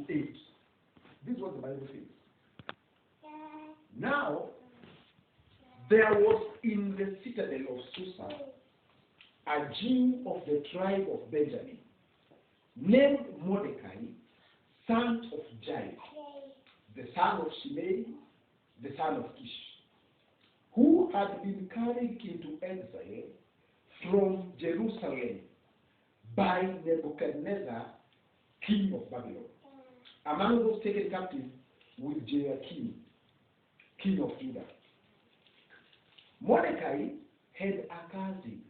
to 8. This is what the Bible says. Now, there was in the citadel of Susa a Jew of the tribe of Benjamin, named Mordecai, son of Jair, the son of Shimei, the son of Kish, who had been carried into exile from Jerusalem by Nebuchadnezzar, king of Babylon. Among those taken captive with Joachim, king of Judah. Mordecai had a cousin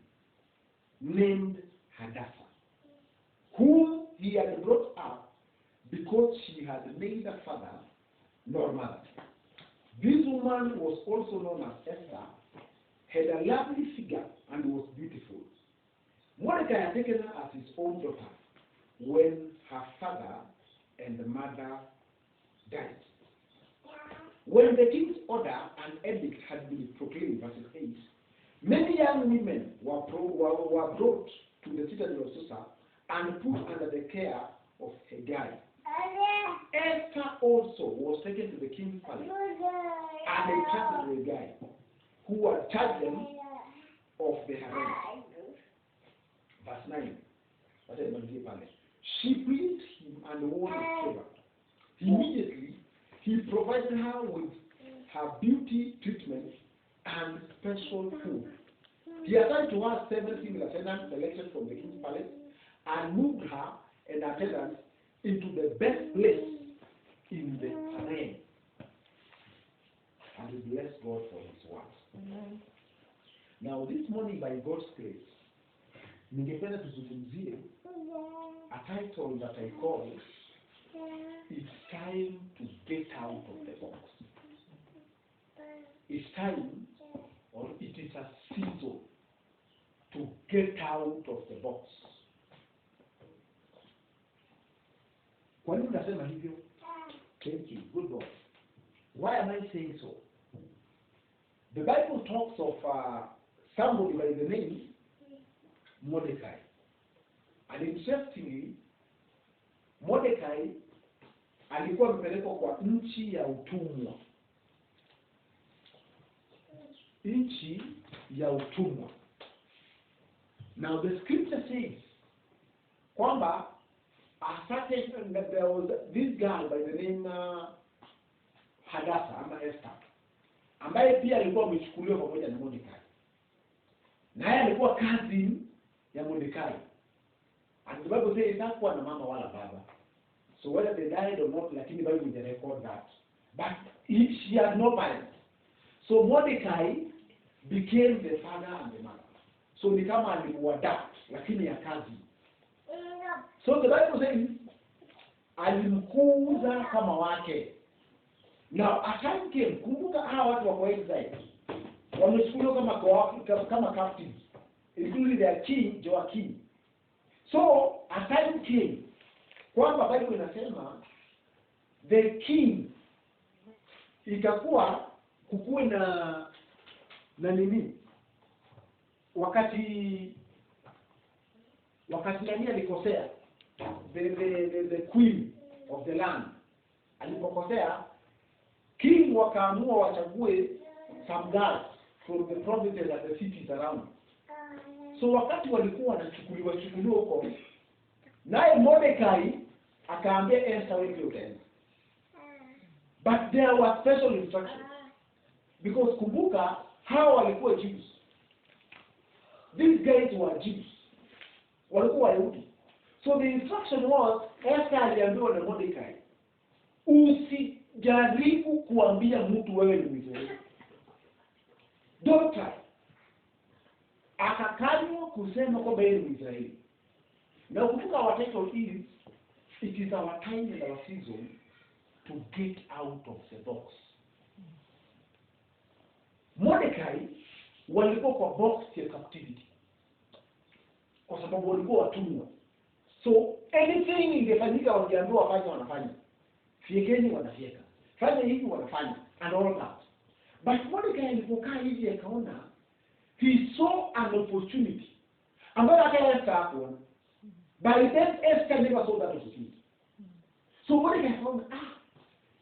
named Hadassah, whom he had brought up because she had neither father nor mother. This woman was also known as Esther, had a lovely figure, and was beautiful. Mordecai had taken her as his own daughter when her father and mother died. When the king's order and edict had been proclaimed, verses 8, many young women were brought to the citadel of Susa and put under the care of Hegai. Esther also was taken to the king's palace and entrusted to Hegai, who had charged them of the harem. Verse 9. She pleased him and won his favor. Immediately, he provided her with her beauty treatment and special food. He assigned to her 7 female attendants selected from the king's palace and moved her and attendants into the best place in the harem. And we bless God for his word. Amen. Now this morning, by God's grace, ningependa tuzungumzie a title that I call "It's Time to Get Out of the Box." It's time, or it is a season to get out of the box. Kwa nini unasema hivyo? Thank you. Good Lord. Why am I saying so? The Bible talks of somebody by the name Mordecai. And interestingly, Mordecai alikuwa amepelekwa kwa nchi ya utumwa. Nchi ya utumwa. Now the scripture says kwamba there was this girl by the name Hadassah ama Esther, ambaye pia alikuwa amechukuliwa pamoja na Mordecai. Naye alikuwa cousin ya Mordecai. And the Bible says hakuwa na mama wala baba. So whether they died or not, lakini Bible will record that. But she had no parents. So Mordecai became the father and the mother. So ni kama alimuadapt, lakini ya kazi. So the Bible says alimkuza kama wake. Now a time came, kumbuka hawa watu wako exile. Wamechukuliwa kama captives, including their king Joachim. So a time came, kwamba Bible inasema the king ikakuwa kukuwe na nini, wakati nani alikosea, the queen of the land alipokosea, king wakaamua wachague some girls from the provinces and the cities around. So wakati walikuwa wanachukuliwa huko, naye Mordecai akaambia Esther wewe utaenda. But there were special instructions. Because kumbuka, hao walikuwa Jews. These guys were Jews. Walikuwa Wayahudi. So the instruction was, Esther aliambiwa na Mordecai, usijaribu kuambia mtu wewe ni Mwisraeli. Don't try. Akakanywa kusema kwamba yeye ni Mwisraeli. Na ukumbuka our title is, it is our time and our season to get out of the box. Mordecai walikuwa kwa box ya captivity, kwa sababu walikuwa watumwa. So anything ingefanyika wangeambiwa wafanye, wanafanya. Fiekeni wanafieka. Fanya hivi wanafanya, and all that. But Mordecai alipokaa hivi akaona, he saw an opportunity ambayo hata Esther hakuona. By then Esther never saw that opportunity. So So Mordecai found,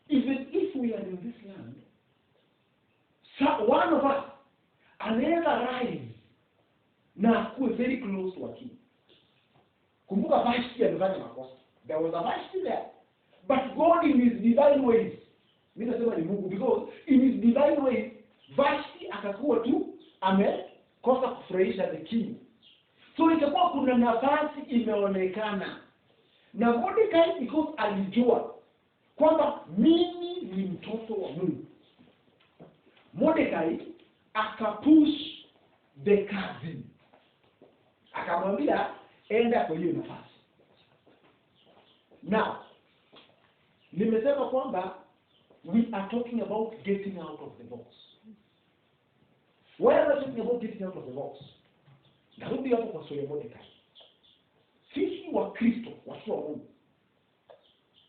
even if we are in this land, one of us anaweza rise na kuwe very close to a king. Kumbuka Vashti amefanya makosa. There was a Vashti there. But God in his divine ways, mimi nasema ni Mungu, because in his divine ways, Vashti akakuwa tu amekosa kufurahisha the king. So itakuwa kuna nafasi imeonekana. Na Mordecai because alijua kwamba mimi ni mtoto wa Mungu. Mordecai akapush the cousin. Akamwambia enda kwa hiyo nafasi. Now, nimesema kwamba we are talking about getting out of the box. Why are we talking about getting out of the box? Narudi hapo kwa swali ya Mordecai. Sisi wa Kristo, watu wa Mungu,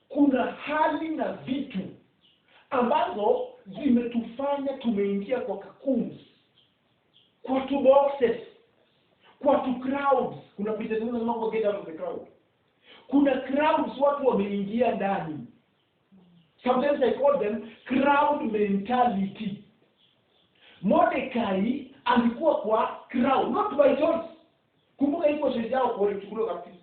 kuna hali na vitu ambazo zimetufanya tumeingia kwa kakunzi, kwa tu boxes, kwa tu crowds. Kuna picha zingine zinasema get out of the crowd. Kuna crowds watu wameingia ndani. Sometimes I call them crowd mentality. Mordecai alikuwa kwa crowd, not by choice. Kumbuka iko sheria yao kwa kuchukuliwa captive.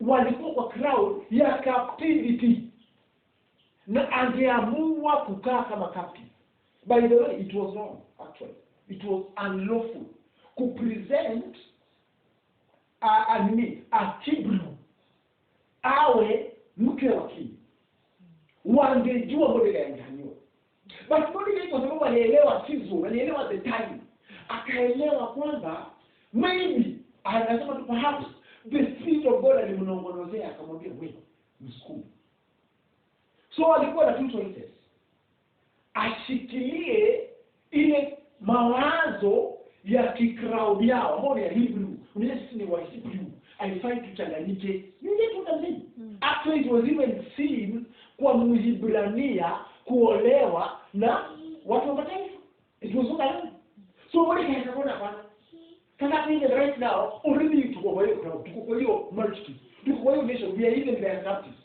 Walikuwa kwa crowd ya captivity. Na angeamua kukaa kama captive. By the way, it was wrong, actually. It was unlawful to present a Hebrew awe mke wa king. Wangejua Mordecai angehaniwa. But Mordecai kwa sababu alielewa season, alielewa the time. Akaelewa kwamba maybe anasema tu perhaps the Spirit of God alimnong'onozea akamwambia wewe msukume. So alikuwa na two choices. Ashikilie ile mawazo ya kikraudi yao ambao ya Hebrew. Unajua sisi ni wa Hebrew. Haifai tuchanganyike. Ndio tunazidi. Actually it was even seen kwa Mhibrania kuolewa na watu wa mataifa. It was not allowed. So Mordecai akaona bwana. Sasa hivi right now already tuko kwa hiyo crowd, tuko kwa hiyo multitude, tuko kwa hiyo nation, we are even their captives.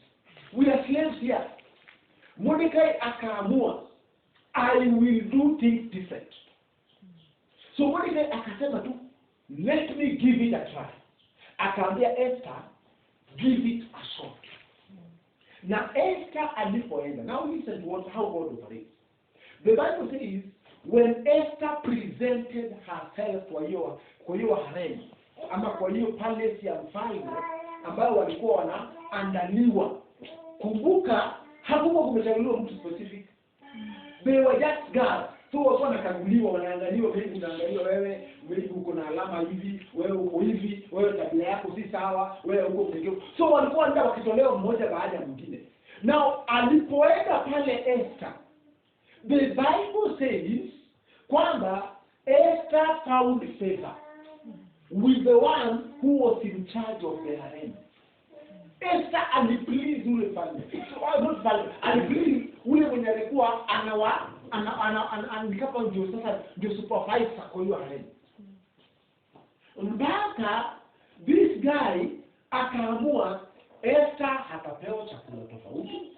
We are slaves here. Mordecai akaamua, I will do things different. So Mordecai akasema tu, let me give it a try. Akaambia Esther, give it a shot. Na Esther alipoenda, now listen to how God operates. The Bible says, when Esther presented herself kwa hiyo harem, ama kwa hiyo palace ya mfalme ambao walikuwa wanaandaliwa. Kumbuka hakuwa kumechaguliwa mtu specific. They were just guards. So walikuwa wanakaguliwa, wanaangaliwa, wewe unaangaliwa, wewe uko na alama hivi, wewe uko hivi, wewe tabia yako si sawa, wewe uko mtekeo. So walikuwa ndio wakitolewa mmoja baada ya mwingine. Now alipoenda pale Esther, the Bible says kwamba Esther found favor with the one who was in charge of the harem. Esther aliplease ule mfalme. Not mfalme, aliplease ule mwenye alikuwa anikapa ndio supervisor kwa hiyo harem. Mpaka this guy akaamua Esther atapewa chakula tofauti,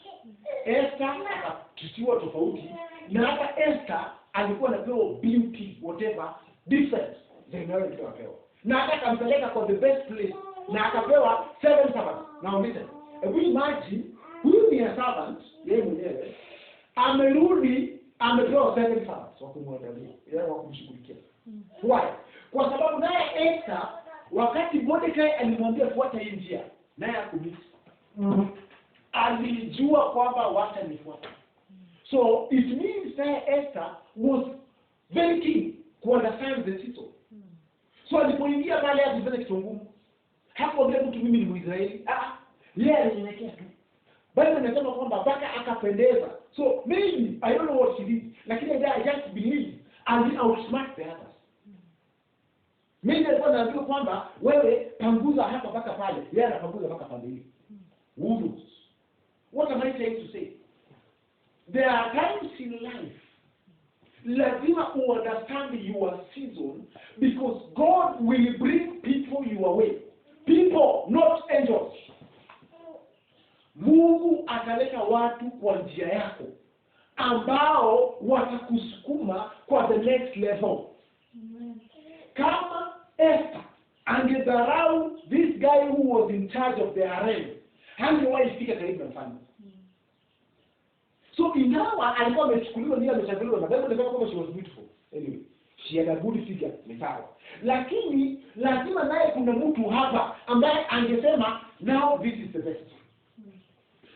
Esther atakitiwa tofauti, na hata Esther alikuwa anapewa beauty whatever different than alikuwa anapewa. Na hata akampeleka kwa the best place na akapewa 7 servants. Now listen, we imagine huyu ni servant yeye mwenyewe amerudi amepewa 7 servants wa kumwandalia, yeye wa kumshughulikia. Why? Kwa sababu naye Esther wakati Mordecai alimwambia fuata hii njia, naye akubisi. Alijua kwamba watanifuata. So it means that Esther was very keen to understand the season. So alipoingia pale alifanya kitu ngumu. Hakuambia mtu mimi ni Mwisraeli. Yeye alinyenyekea tu. Bali anasema kwamba mpaka akapendeza. So maybe I don't know what she did, lakini I just believe and outsmart the others. Mimi nilikuwa naambiwa kwamba wewe panguza hapa mpaka pale, yeye anapanguza mpaka pale hivi. Who? What am I trying to say? There are times in life lazima understand your season, because God will bring people your way. People, not angels. Mungu ataleta watu kwa njia yako ambao watakusukuma kwa the next level. Kama Esther angedharau this guy who was in charge of the harem, hangewahi fika karibu na mfalme. So ingawa alikuwa amechukuliwa ndio amechaguliwa na Bible inasema kwamba she was beautiful. Anyway, she had a good figure, ni sawa. Lakini lazima naye kuna mtu hapa ambaye angesema now this is the best.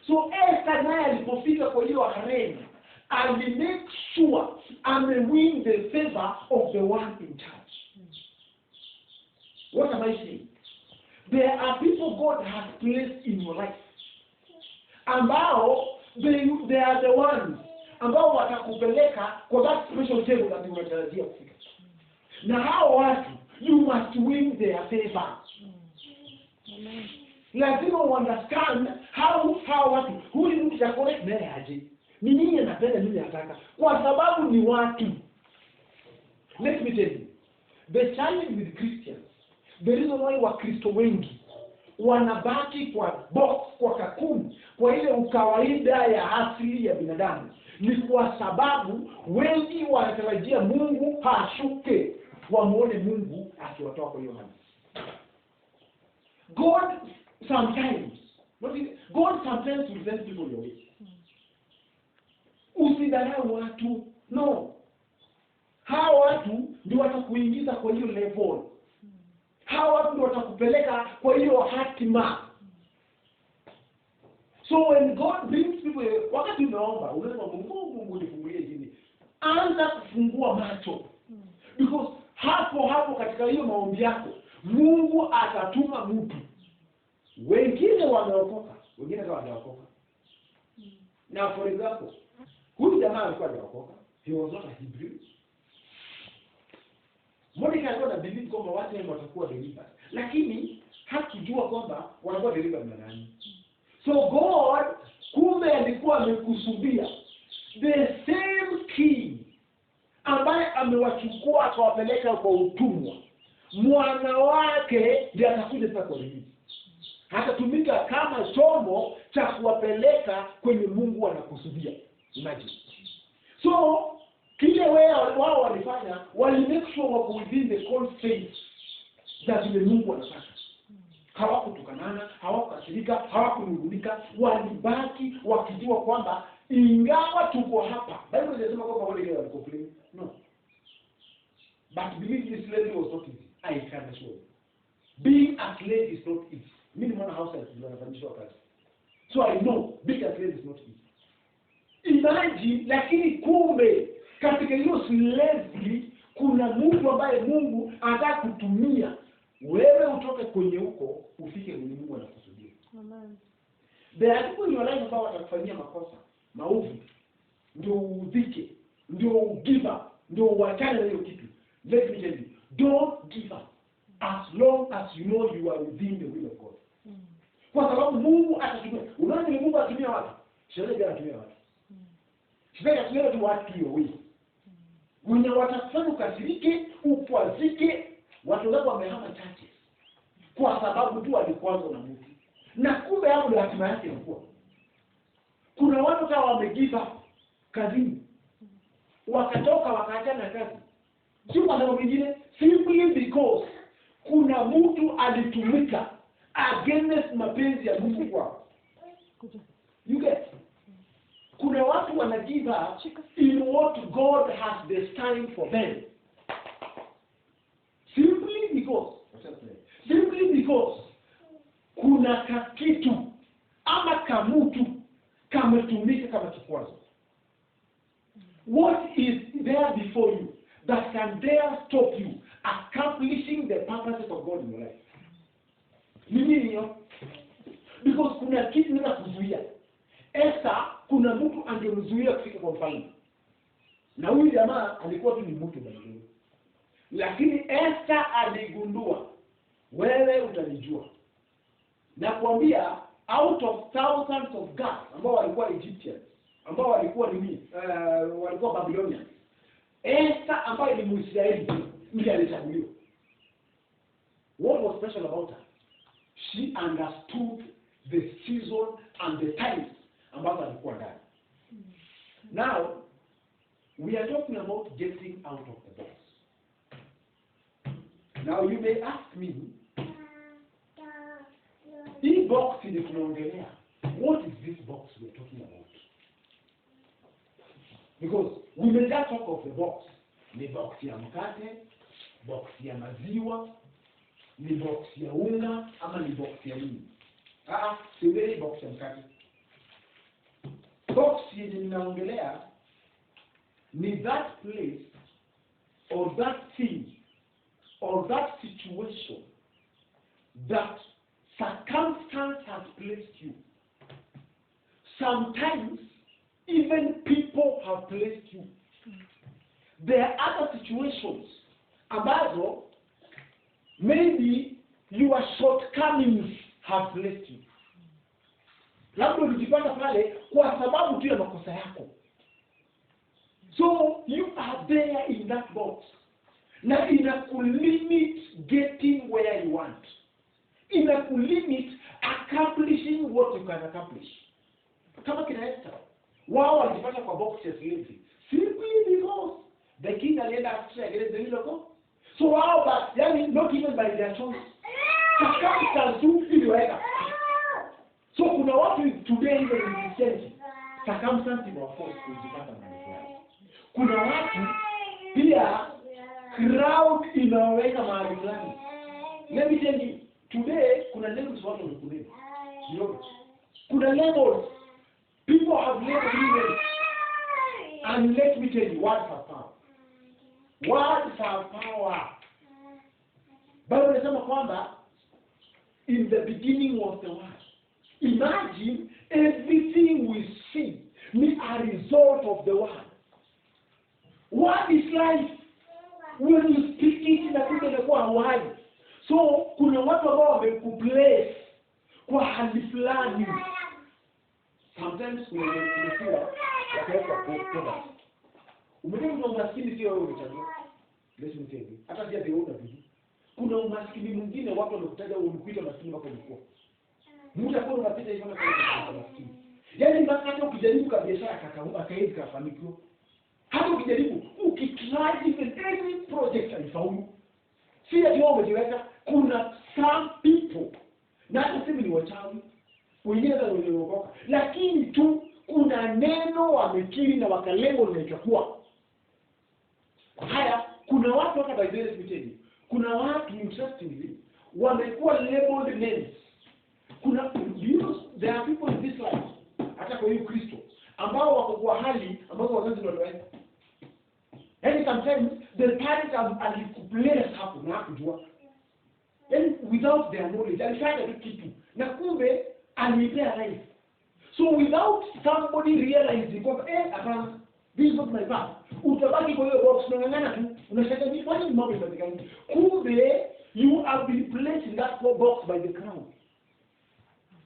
So Esther naye alipofika kwa hiyo harem, make sure win the favor of the one in charge. What am I saying? There are people God has placed in your life ambao they are the ones ambao watakupeleka kwa that special table that unatarajia kufika. Na hao watu you must win their favor. Lazima understand how watu huyu mtu correct naye aje. Ni nini anapenda, nini anataka? Kwa sababu ni watu. Let me tell you, the challenge with Christians, the reason why Wakristo wengi wanabaki kwa box, kwa kakuni, kwa ile ukawaida ya asili ya binadamu, ni kwa sababu wengi wanatarajia Mungu hashuke, wamuone Mungu akiwatoa kwa hiyo hali. God sometimes presents people your way. Usidharau watu, no. Hao watu ndio watakuingiza kwa hiyo level. Hao watu ndio watakupeleka kwa hiyo hatima. So when God brings people, wakati unaomba, unasema Mungu nifungulie jini. Anza kufungua macho. Because hapo katika hiyo maombi yako, Mungu atatuma mtu. Wengine wameokoka, wengine hawajaokoka. Na for example, huyu jamaa alikuwa hajaokoka. He was not a Hebrew. Mordecai alikuwa anabelieve kwamba watu wao watakuwa delivered. Lakini hakujua kwamba wanakuwa delivered na nani. So God kumbe alikuwa amekusudia the same king ambaye amewachukua akawapeleka kwa utumwa. Mwana wake ndiye atakuja sasa kwa delivery. Hatatumika kama chombo cha kuwapeleka kwenye Mungu anakusudia. Imagine. So kile wao walifanya, make sure wako within the constraints za vile Mungu anataka. Hawakutukanana, hawakukasirika, hawakunung'unika, walibaki wakijua kwamba ingawa tuko hapa. Bible inasema kwamba wale wale complain. No. But believe this lady was not easy. I can assure you. Being a slave is not easy. Mimi mwana house tunafanyishwa kazi. So I know being a slave is not easy. Imagine, lakini kumbe katika hiyo slavery kuna mtu ambaye Mungu anataka kutumia wewe utoke kwenye huko ufike kwenye Mungu anakusudia. Amen. There are people in your life ambao watakufanyia makosa, maovu, ndio udhike, ndio give up, ndio uachane na hiyo kitu. Let me tell you, don't give up as long as you know you are within the will of God. Kwa sababu Mungu atatumia. Unaona ni Mungu atumia watu. Sheria anatumia watu. Sheria anatumia tu watu hiyo wewe. Mwenye watakufanya ukasirike, upwazike, watu wako wamehama chache. Kwa sababu tu alikwazo na Mungu. Na kumbe hapo ndio hatima yake ilikuwa. Kuna watu kama wamegive up kazini. Wakatoka wakaachana kazi. Sio kwa sababu nyingine, simply because kuna mtu alitumika against mapenzi ya Mungu kwao. You get? Kuna watu wana give up in what God has destined for them. Simply because kuna kakitu ama kamutu kametumika kama kikwazo. What is there before you that can dare stop you accomplishing the purposes of God in your life? Nini? Because kuna kitu nina kuzuia. Esther, kuna mtu angemzuia kufika kwa mfalme. Na huyu jamaa alikuwa tu ni mtu mwenyewe. Lakini Esther aligundua, wewe utanijua. Na kuambia out of thousands of gods ambao walikuwa Egyptians, ambao walikuwa nini? Walikuwa Babylonians. Esther ambaye ni Mwisraeli ndiye alichaguliwa. What was special about her? She understood the season and the times ambazo alikuwa ndani. Now we are talking about getting out of the box. Now you may ask me, hii box ile tunaongelea, what is this box we are talking about? Because we may just talk of the box. Ni box ya mkate, box ya maziwa, ni box ya unga, ama ni box ya nini? Siwezi box ya mkate. Box yenye ninaongelea ni that place or that thing or that situation that circumstance has placed you. Sometimes even people have placed you. There are other situations ambazo maybe your shortcomings have placed you. Labda ulijipata pale kwa sababu tu ya makosa yako. So you are there in that box. Na inakulimit getting where you want. Inakulimit accomplishing what you can accomplish. Kama kina Esther, wao walijipata kwa box ya slavery. Simply because the king alienda after against the will of God. So wao but yani not even by their choice. Circumstance tu iliweka. So kuna watu today even in Christianity, circumstance inawaforce kujipata mahali fulani. Kuna watu pia crowd inaweka mahali fulani. Let me tell you, today kuna levels watu wamekulewa. You know, kuna levels. People have labeled you. And let me tell you, words have power. Words have power. Bible inasema kwamba in the beginning was the word. Imagine everything we see is a result of the word. Word is life. When you speak it, inakuwa uhai. So kuna watu ambao wamekuplace kwa hali fulani. Sometimes kuna wakaweka kwa umejua umaskini sio wewe umechagua. Listen to me. Hata pia ndio unabidi. Kuna umaskini mwingine watu wamekutaja umekuita maskini wako mkuu. Muda kwa unapita hivyo na kwa maskini. Yaani hata ukijaribu kwa biashara akaidi kafanikiwa. Hata ukijaribu ukitry even any project haifaulu. Si ati wewe umejiweka, kuna some people na hata sisi ni wachawi. Wengine ndio waliokoka. Lakini tu kuna neno wamekiri na wakalengo linachukua. Haya, kuna watu hata by the way, kuna watu interestingly wamekuwa labeled names. Kuna there are people in this life hata kwa hiyo Kristo ambao wako kwa hali ambazo wazazi ndio waliweka. And sometimes the parents are place hapo na kujua. And without their knowledge, alifanya kitu na kumbe alipea life. So without somebody realizing kwamba hapana, this is not my path. Utabaki kwa hiyo box unang'ang'ana tu, unashaka ni kwani mambo yanapatikana. Kumbe you have been placed in that box by the crown.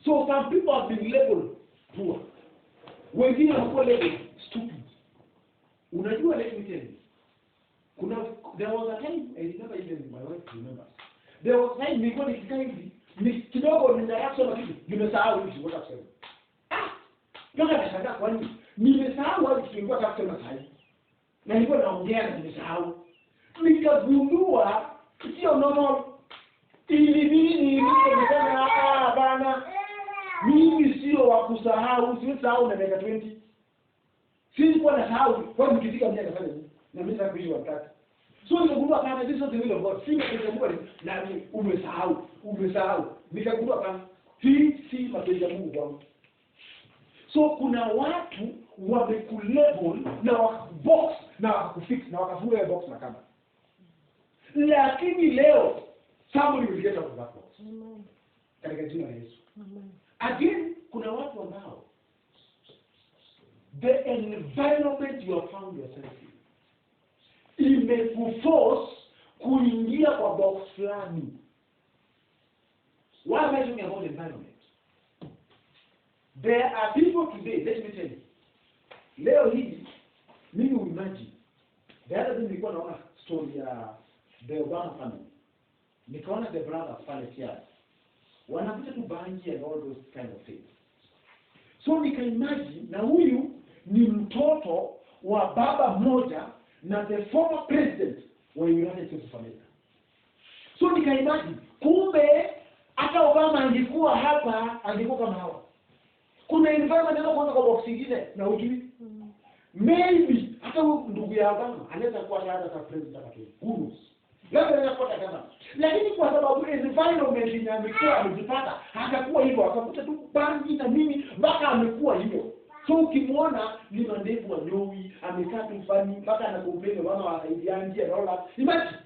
So some people have been labeled poor. Wengine wanakuwa labeled stupid. Unajua, let me tell you. There was a time, I remember even my wife remembers. There was a time nilikuwa nikikaa hivi, kidogo ninasoma kitu, nimesahau hivi ngoja kusema. Ndio nashangaa kwa nini? Nimesahau hadi kitu nilikuwa nataka kusema sasa. Na nilikuwa naongea na nimesahau. Nikagundua sio normal. Nimesema bana. Mimi sio wa kusahau, sisahau na miaka 20. Sikuwa nasahau kwa nikifika miaka 30 na mimi sasa kuishi wakati. So nikagundua kama this is the will of God. Nikagundua na umesahau. Nikagundua kama hii si mapenzi ya Mungu kwangu. So kuna watu wamekulabel na wakabox na wakakufix na wakafunga box na kama. Lakini leo somebody will get out of that box. Amen. Katika jina la Yesu. Amen. Again, kuna watu ambao the environment you have found yourself in imekuforce kuingia kwa box fulani. Why am I talking about environment? There are people today, let me tell you. Leo hii, mimi imagine. The other thing nilikuwa naona story ya the Obama family. Nikaona the brothers pale kia. Wanakuta tu bangi and all those kind of things. So nikaimagine na huyu ni mtoto wa baba mmoja na the former president wa United States of America. So nikaimagine kumbe hata Obama angekuwa hapa angekuwa kama hawa. Kuna environment ndio kwanza kwa box nyingine na ujui. Maybe hata ndugu ya Obama anaweza kuwa hata kama president hapa Kenya. Who labda anaweza kuwa kama. Lakini kwa sababu environment yenye amekuwa amejipata akakuwa hivyo akakuta tu bangi na mimi mpaka amekuwa hivyo. So ukimwona ni mandevu wa nyoi amekaa tu fani mpaka anacomplain bwana wa Indianji and all that. Imagine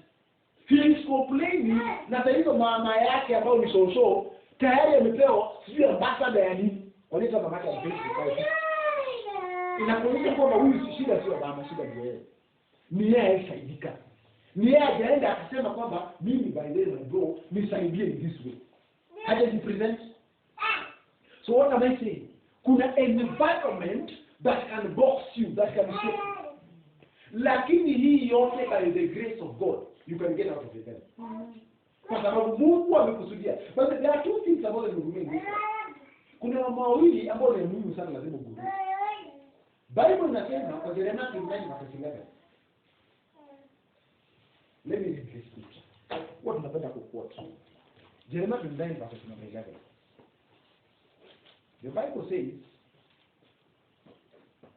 he is complaining na hizo mama yake ambao ni shosho tayari amepewa sio ambassador ya nini wanaita mama yake ya Facebook. Inakuonyesha kwamba huyu si shida sio mama, shida ni yeye. Ni yeye asaidika. Ni yeye ajaenda akasema kwamba mimi by the way bro nisaidie in this way. Haja ni present. So what am I saying? Kuna environment that can box you, that can shape you. Lakini hii yote by the grace of God you can get out of it. Kwa sababu Mungu amekusudia. But there are two things about the movement. Kuna mambo mawili ambayo ni muhimu sana lazima ugundue. Bible inasema kwa Yeremia 9:11. Let me read this scripture. What tunapenda kuquote. Yeremia 9:11. The Bible says,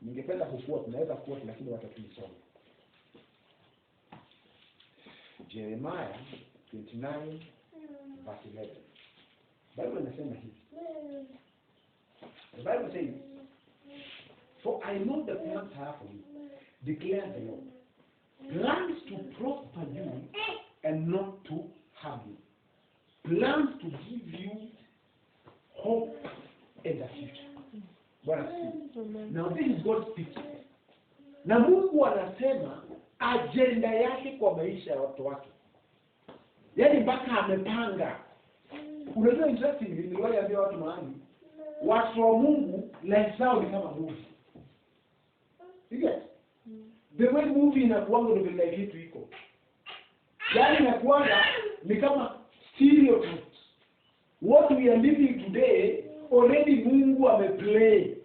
ningependa kuquote, naweza kuquote lakini watatuisoma. Jeremiah 29:11. Bible inasema hivi. The Bible says, for I know the plans I have for you, declares the Lord. Plans to prosper you and not to harm you. Plans to give you hope and a future. Now this is God speaking. Na Mungu anasema agenda yake kwa maisha ya watu wake. Yaani mpaka amepanga. Unajua interesting niliwaambia watu mahali watu wa Mungu life zao ni kama movie. You get? The way movie inakuanga ndio vile kitu iko. Yaani inakuanga ni kama stereotypes. What we are living today already Mungu ameplay.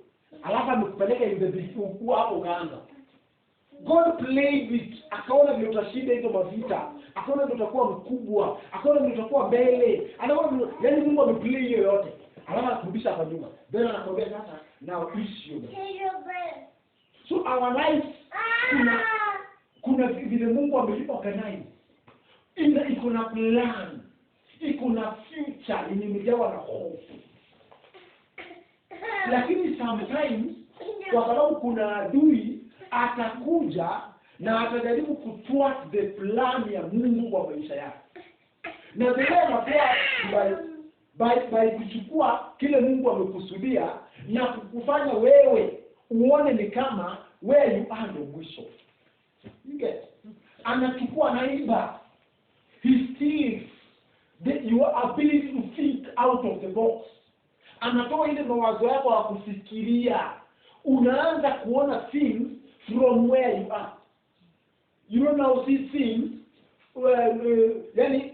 Alafu amekupeleka in the big hapo kaanza. God played it. Akaona vile utashinda hizo mavita. Akaona vile utakuwa mkubwa. Akaona vile utakuwa mbele. Anaona yani Mungu ameplay hiyo yote. Alafu anakurudisha hapa nyuma. Then anakwambia sasa now issue. So our life kuna vile Mungu amelipa kanai. Iko na plan. Iko na future imejawa na hofu. Lakini sometimes kwa sababu kuna adui atakuja na atajaribu kuthwart the plan ya Mungu kwa maisha yako. Na vile anakuwa by kuchukua kile Mungu amekusudia na kukufanya wewe uone ni kama where you are ndo mwisho. You get? Anachukua naiba. He steals your ability to think out of the box. Anatoa ile mawazo yako ya kufikiria. Unaanza kuona things from where you are. You don't now see things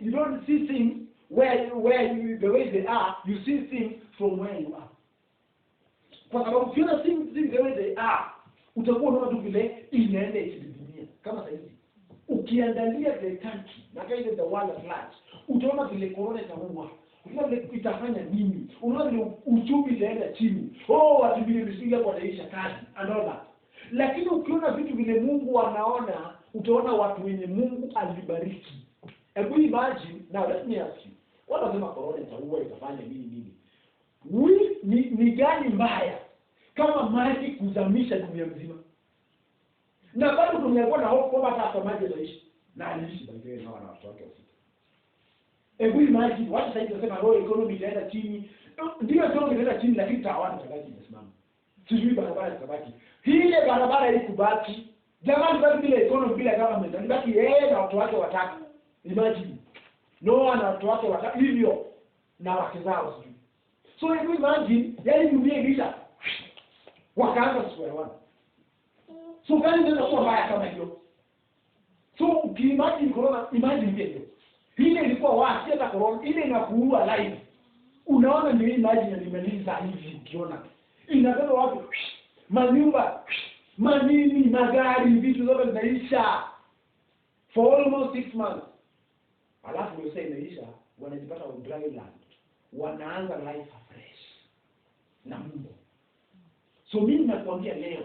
you don't see things the way they are, you see things from where you are. Kwa sababu ukiona things the way they are, utakuwa unaona tu vile inaenda ikidunia. Kama sasa hivi ukiangalia the country na kaida the world at large, utaona vile corona itaua. Unaona vile itafanya nini? Unaona vile uchumi itaenda chini. Watu bilioni kwa daisha kazi and all that. Lakini ukiona vitu vile Mungu anaona, utaona watu wenye Mungu alibariki. Hebu imagine now, let me ask you. What wanasema corona itaua itafanya nini? Ni gani mbaya kama maji kuzamisha dunia mzima? Na bado tunakuwa na hofu kwamba hata maji yataishi. Na aliishi baadaye na watu wake wasita. Hebu imagine watu sasa wanasema roho economy inaenda chini. Ndio economy inaenda chini lakini tawala itabaki imesimama. Sijui barabara itabaki. Ile barabara ili kubaki. Jamani bado bila economy bila government nibaki yeye na watu wake watatu. Imagine. Noa na watu wake watatu hivyo na wake zao sijui. So hebu imagine yani dunia ilisha wakaanza square one. So gani ndio kwa mbaya kama hiyo? So ukimagine corona, imagine hiyo. Ile ilikuwa wazi hata corona, ile inakuua live. Unaona ndio imagine nimeliza hivi ukiona. inabeba watu, manyumba, manini, magari, vitu zote zinaisha for almost 6 months. Alafu sasa inaisha, wanajipata on dry land, wanaanza life afresh na Mungu. So mimi nakwambia leo,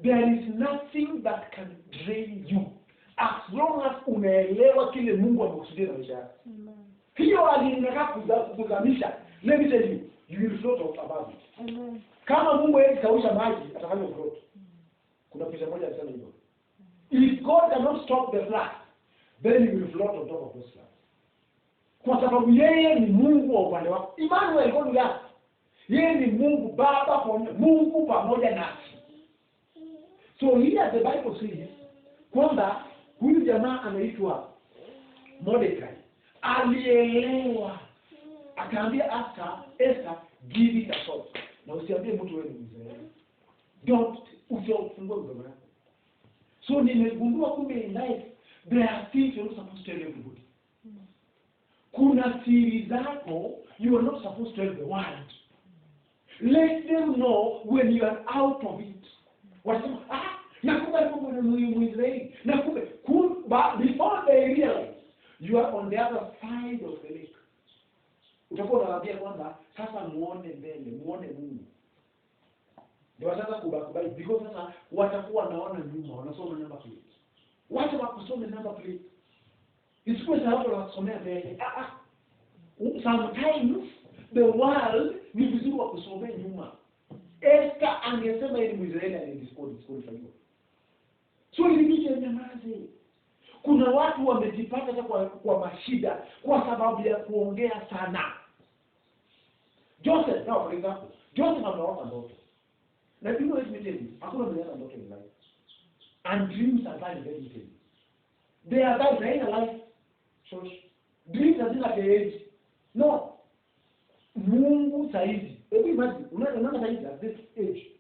there is nothing that can drain you as long as unaelewa kile Mungu amekusudia na maisha yako. Hiyo alinataka kuzamisha. Let me tell you, you will float above it. Kama Mungu yeye kausha maji, atafanya float. Kuna picha moja alisema hivyo. If God cannot stop the flood, then you will float on top of those floods. Kwa sababu yeye ni Mungu wa upande wako. Emmanuel God is. Yeye ni Mungu Baba, Mungu pamoja nasi. So here the Bible says kwamba huyu jamaa anaitwa Mordecai alielewa, akaambia Esther give it a shot. Na usiambie mtu wewe ni Mwisraeli. Don't usifungue mdomo wako. So nimegundua kumbe in life there are things you're not supposed to tell everybody. Kuna siri zako you are not supposed to tell the world. Let them know when you are out of it. Wasema, nakumbe kumbe ni Mwisraeli. Nakumbe before they realize you are on the other side of the lake. Utakuwa unawaambia kwamba sasa muone mbele, muone Mungu. Ndio sasa kubakubali because sasa watakuwa wanaona nyuma, wanasoma number plate. Wacha wakusome number plate. Isikuwe sababu wanasomea mbele. Sometimes the world ni vizuri wakusomea nyuma. Esther angesema ili Mwisraeli angedisqualify. So ilibidi nyamaze. Kuna watu wamejipata kwa mashida kwa sababu ya kuongea sana. Joseph, now for example, Joseph anaota ndoto. Na you know what me tell you, hakuna mwenye ana ndoto in life. And dreams are very very detailed. They are very in life. Church. Dreams are not the age. No. Mungu saizi. Hebu imagine, unaona saizi at this age.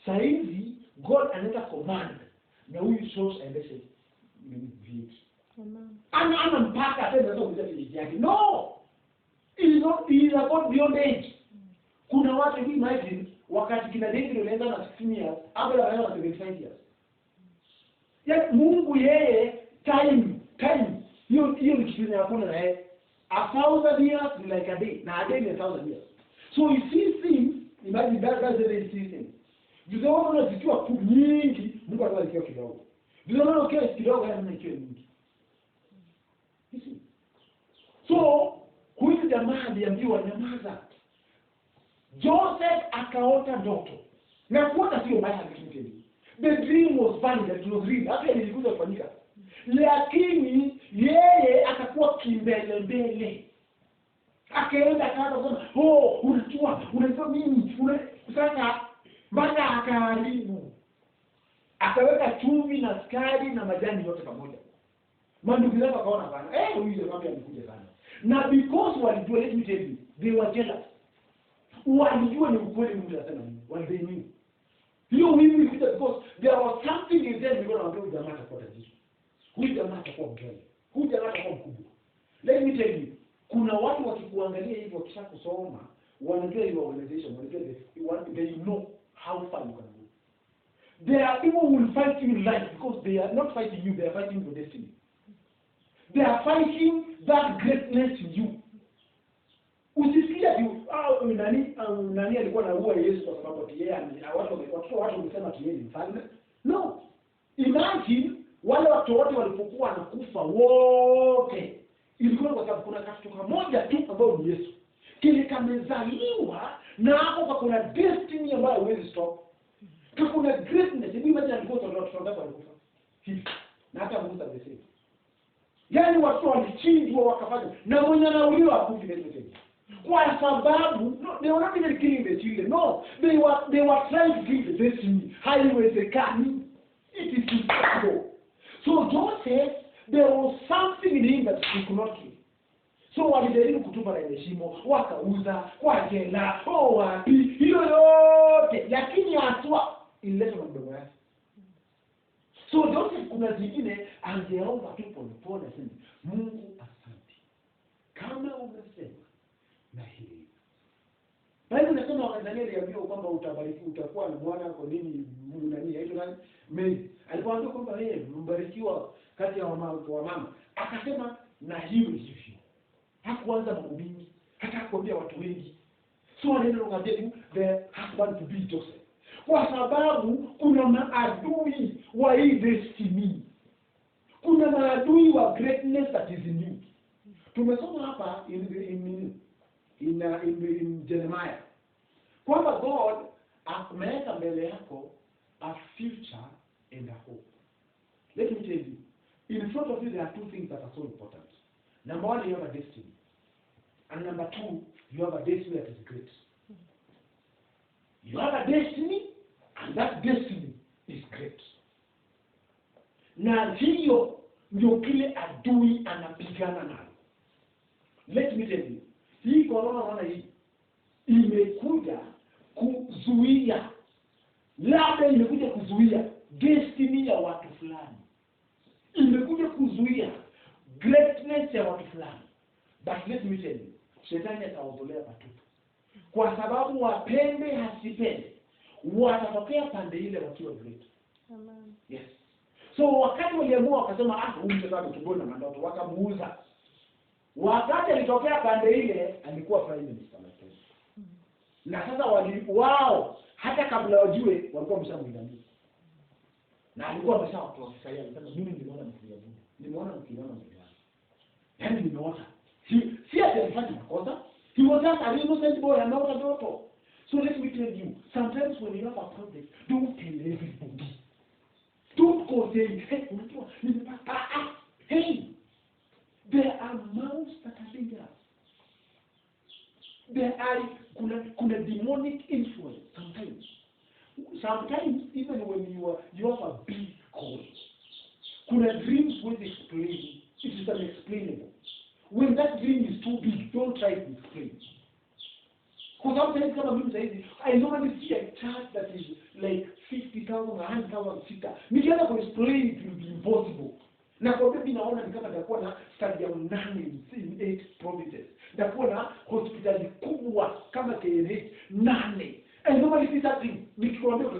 Saizi God anaweza command na huyu source aendeshe vitu. Ana mpaka tena ndio kuja kile yake. No. It is about beyond age. Kuna watu hivi imagine wakati kina David alianza na 16 years, Abel alianza na 75 years. Ya Mungu yeye time hiyo ni kitu hakuna na yeye. 1,000 years is like a day. Na a day is 1,000 years. So you see things, imagine that's the way you see things. Ndio unaona zikiwa nyingi, Mungu anaweza kidogo. Ndio unaona kidogo yana kitu nyingi. You see? So huyu jamaa aliambiwa nyamaza. Joseph akaota ndoto. Na kuota sio mbaya kitu. The dream was valid, it was real. Hata ilikuja kufanyika. Lakini yeye akakuwa kimbele. Akaenda kusema, unajua mimi, sasa baada akaharibu. Akaweka chumvi na sukari na majani yote pamoja. Mandugu zake wakaona bana, huyu jamaa alikuja sana. Na because walijua, let me tell you, they were jealous. Walijua ni ukweli Mungu anasema nini. They knew. Hiyo mimi ilikuja because there was something in them because wanaambia huyu jamaa atakuwa tajiri. Huyu jamaa atakuwa mgeni. Huyu jamaa atakuwa mkubwa. Let me tell you, kuna watu wakikuangalia hivyo wakisha kusoma, wanajua your organization, wanajua they know how far you can go. There are people who will fight you in life because they are not fighting you, they are fighting your destiny. They are fighting that greatness in you. Usisikia nani alikuwa anaua Yesu kwa sababu yeye watu wamesema yeye ni mfalme. No. Imagine wale watu wote walipokuwa wanakufa wote. Ilikuwa kwa sababu kuna kitu kimoja tu ambao ni Yesu. Kile kamezaliwa na hapo kuna destiny ambayo huwezi stop. Kuna greatness. Hivi imagine alikuwa tunataka alikufa. Hivi. Na hata Musa alisema. Yaani watu walichinjwa wakafanya na mwenye anauliwa akufi ndio. Kwa sababu they were not even killing the children. No, they were trying to kill the destiny. Haiwezekani. It is impossible. So Joseph, there was something in him that he could not kill. So walijaribu kutupa na heshima, wakauza, kwa jela, wapi, hiyo yote, lakini hatua ilileta mdomo yake. So Joseph kuna zingine angeomba tu pole sana. Mungu asante. Kama umesema na hili. Bali nasema wakati Danieli aliambiwa kwamba utabariki, utakuwa na mwana kwa nini nani aitwa nani? Mary. Alipoambiwa kwamba yeye mbarikiwa kati ya wamama, akasema na hiyo hivyo. Hakuanza mambo mingi, hata hakuambia watu wengi. So neno la Mungu, the husband to be Joseph. Kwa sababu kuna maadui wa hii destiny. Kuna maadui wa greatness that is in you. Tumesoma hapa in Jeremiah kwamba God ameweka mbele yako a future and a hope. Let me tell you, in front of you there are two things that are so important. Number one, you have a destiny. And number two, you have a destiny that is great. You have a destiny, and that destiny is great. Na hiyo ndio kile adui anapigana nayo. Let me tell you, hii corona hii imekuja kuzuia, labda imekuja kuzuia destiny ya watu fulani, imekuja kuzuia greatness ya watu fulani. But let me tell you, shetani ataondolea patupu. Kwa sababu wapende hasipende, watatokea pande ile wakiwa great. Amen. Yes. So wakati waliamua wakasema huyu mtazamo tubona mandoto, wakamuuza. Wakati alitokea pande ile alikuwa prime minister Kenya. Na sasa wao hata kabla wajue walikuwa wameshamwinamia. Na alikuwa ameshawatoa Isaya, anasema mimi nimeona mkiabu. Nimeona mkiona mbele yangu. Yaani nimeona. Si alifanya makosa. He was just an innocent boy and not a daughter. So let me tell you, sometimes when you have a project, don't tell everybody. Don't go saying, hey, hey, there are mouths that are dangerous. There are kuna demonic influence sometimes. Sometimes even when you have a big call, kuna dreams with explain. It is unexplainable. When that dream is too big, don't try to explain. Because sometimes I normally see a church that is like 50,000, 100,000 seater. Nikianza to explain it will be impossible. Na kwa sababu naona ni kama takuwa na stadium 8 in 8 provinces. Takuwa na hospitali kubwa kama KNH 8. And normally see that thing. Nikikwambia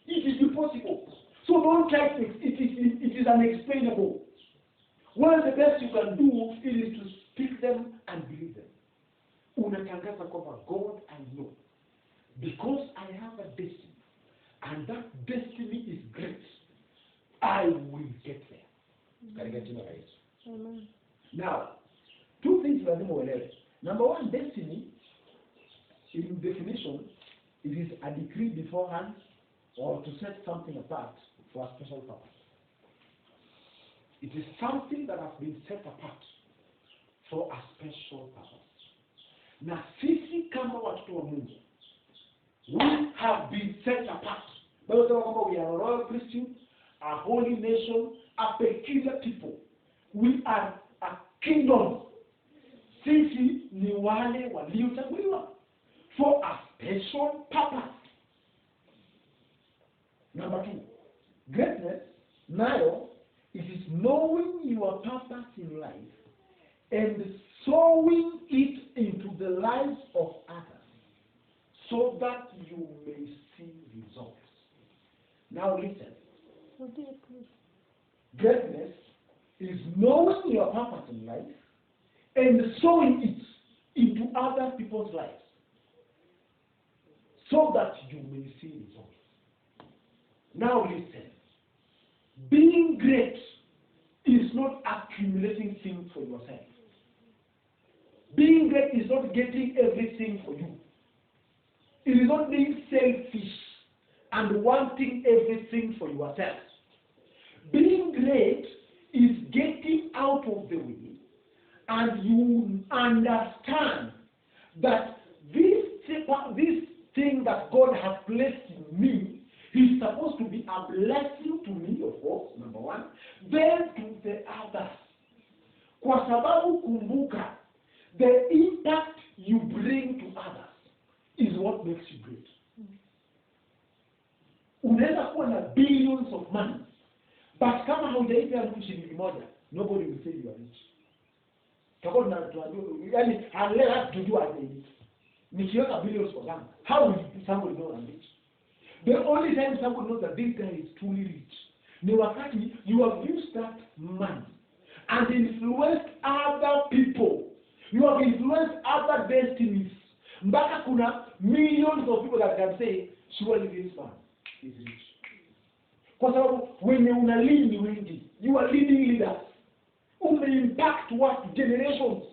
it is impossible. So don't try to, it is unexplainable. Well, the best you can do is to speak them and believe them. Unatangaza kwamba God, I know, because I have a destiny, and that destiny is great, I will get there. Amen. Now, two things lazima uelewe. Number one, destiny, in definition, it is a decree beforehand or to set something apart for a special purpose. It is something that has been set apart for a special purpose. Na sisi kama watoto wa Mungu, we have been set apart. Bible says that we are a royal priesthood, a holy nation, a peculiar people. We are a kingdom. Sisi ni wale waliochaguliwa for a special purpose. Number two, greatness, nayo, it is knowing your purpose in life and sowing it into the lives of others so that you may see results. Now listen. Greatness is knowing your purpose in life and sowing it into other people's lives so that you may see results. Now listen. Being great is not accumulating things for yourself. Being great is not getting everything for you. It is not being selfish and wanting everything for yourself. Being great is getting out of the way and you understand that this thing that God has placed in me is supposed to be a blessing to me, of course, number one, then to the others. Kwa sababu kumbuka, the impact you bring to others is what makes you great. Unaweza kuwa na billions of money, but kama haujaipea mtu shilingi moja, nobody will say you are rich. Unless to do as they need. nikiweka billions for them, how will somebody know I'm rich? The only time somebody knows that this guy is truly rich ni wakati you have used that money and influenced other people. You have influenced other destinies. Mpaka kuna millions of people that can say, surely this man is rich. Kwa sababu when you are leading, you are leading leaders. Impact what generations.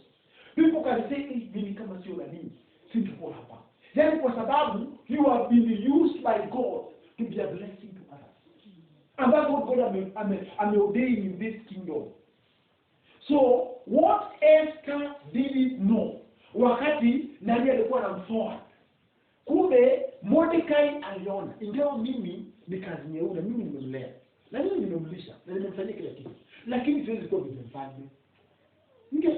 People can say, hivi kama sio nani, sitakuwa hapa. Then kwa sababu you have been used by God to be a blessing to others. And that's what God am ordained in this kingdom. So what Esther didn't know, wakati nani alikuwa anamforward, kumbe Mordecai aliona, ingawa mimi ni kazi nyeuna, mimi nimemlea, na mimi nimemlisha, na nimemfanyia kila kitu, lakini siwezi kuwa mfalme. Ndio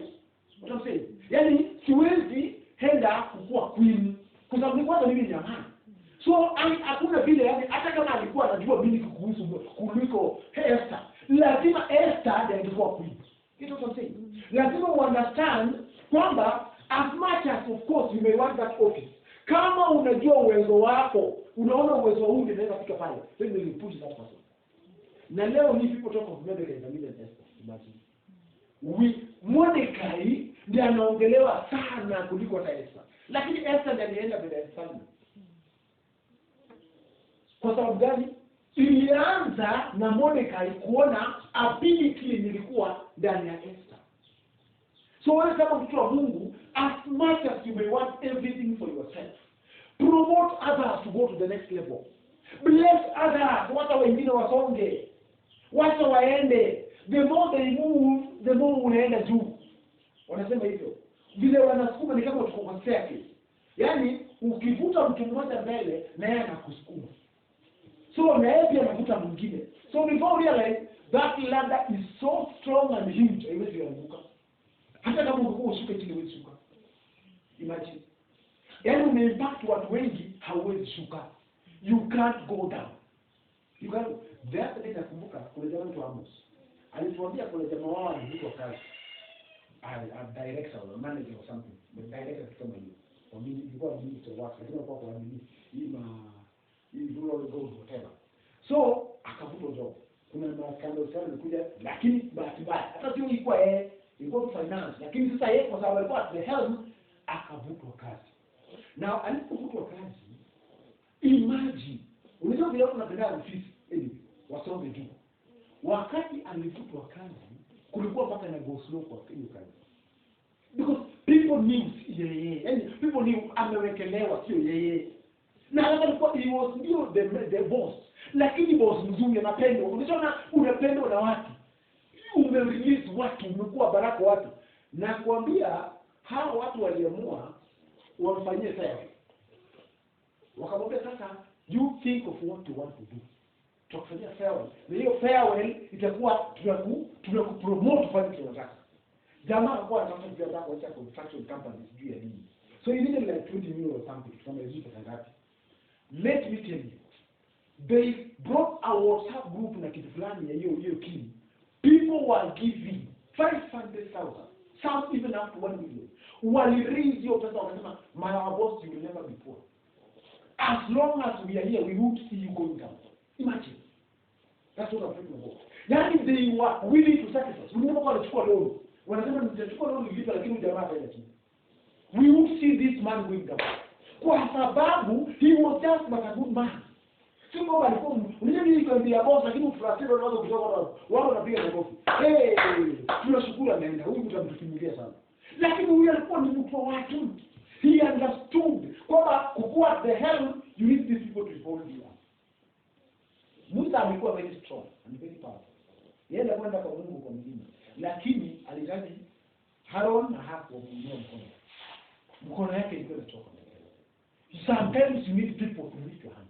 what I'm saying. Yani siwezi henda kuwa queen kwa sababu kwanza mimi ni amani. So hakuna vile, yani hata kama alikuwa anajua mimi kuhusu kuliko Esther, lazima Esther ndiye angekuwa queen. You know what I'm saying? Lazima understand kwamba as much as of course you may want that office, kama unajua uwezo wako, unaona uwezo huu unaweza kufika pale, then you push that person. Na leo ni people talk of Mordecai and Esther. Imagine. Mordecai ndiye anaongelewa sana kuliko Esther. Lakini Esther ndiye alienda mbele ya mfalme. Kwa sababu gani? Ilianza na Mordecai kuona ability ilikuwa ndani ya Esther. So wewe kama mtu wa Mungu, as much as you may want everything for yourself, promote others to go to the next level. Bless others, wacha wengine wasonge. Wacha waende. The more they move, the more unaenda juu. Wanasema hivyo. Vile wanasukuma ni kama tuko kwa staircase. Yaani ukivuta mtu mmoja mbele na yeye anakusukuma. So na yeye pia anavuta mwingine. So before you realize that ladder is so strong and huge, haiwezi kuanguka. Hata kama ungekuwa ushuke chini hauwezi shuka. Imagine. Yaani umeimpact watu wengi hauwezi shuka. You can't go down. You can't. That's the thing nakumbuka kuna jamaa mtu Amos. Alituambia kuna jamaa wao alikuwa kazi. A director or a manager or something. The director kama hiyo. Kwa mimi ilikuwa mimi to work, lakini kwa mimi hii rural goals whatever. So akavuta job. Kuna maskando sana alikuja, lakini bahati mbaya hata sio ilikuwa ilikuwa finance, lakini sasa yeye kwa sababu alikuwa at the helm akavutwa kazi. Na alipovutwa kazi, imagine unajua vile unapenda ofisi wasonge juu. Wakati alivutwa kazi kulikuwa mpaka na go slow kwa hiyo kazi. Because people knew yeye, and people knew amewekelewa sio yeye. Na alikuwa he was new the boss. Lakini boss mzuri anapendwa. Unaona unapendwa na watu. Umerelease watu, umekuwa baraka watu. Na kuambia hao watu waliamua wamfanyie fair. Wakamwambia sasa you think of what you want to do. Tukafanyia farewell. Na hiyo farewell itakuwa tunakupromote fanya tunataka. Jamaa kwa anataka kuanza kuacha construction companies juu ya nini. So you need like 20 million or something kama hizo ngapi. Let me tell you. They brought a WhatsApp group na kitu fulani ya hiyo team. People were giving 500,000. Some even up to 1 million. Wali raise your pesa wakasema my boss you will never be poor. As long as we are here we won't see you going down. Imagine. That's what I'm talking about. Yani they were willing to sacrifice. Unaweza kwa kuchukua loan. Wanasema nitachukua loan nilipa lakini jamaa ataenda chini. We won't see this man going down. Kwa sababu he was just but a good man. Sio kwamba alikuwa unajua kwambia boss lakini ufrasiro unaweza kutoka wao wanapiga makofi. Tunashukuru ameenda. Huyu mtu amtukimbia sana. Lakini huyu alikuwa ni mtu wa watu. He understood kwamba kukua at the helm you need these people to hold you. Musa alikuwa very strong and very powerful. Yeye alikwenda kwa Mungu kwa mlima. Lakini alihitaji Haron na hakuinua mkono. Mkono yake ilikuwa inatoka. Sometimes you need people to lift your hand.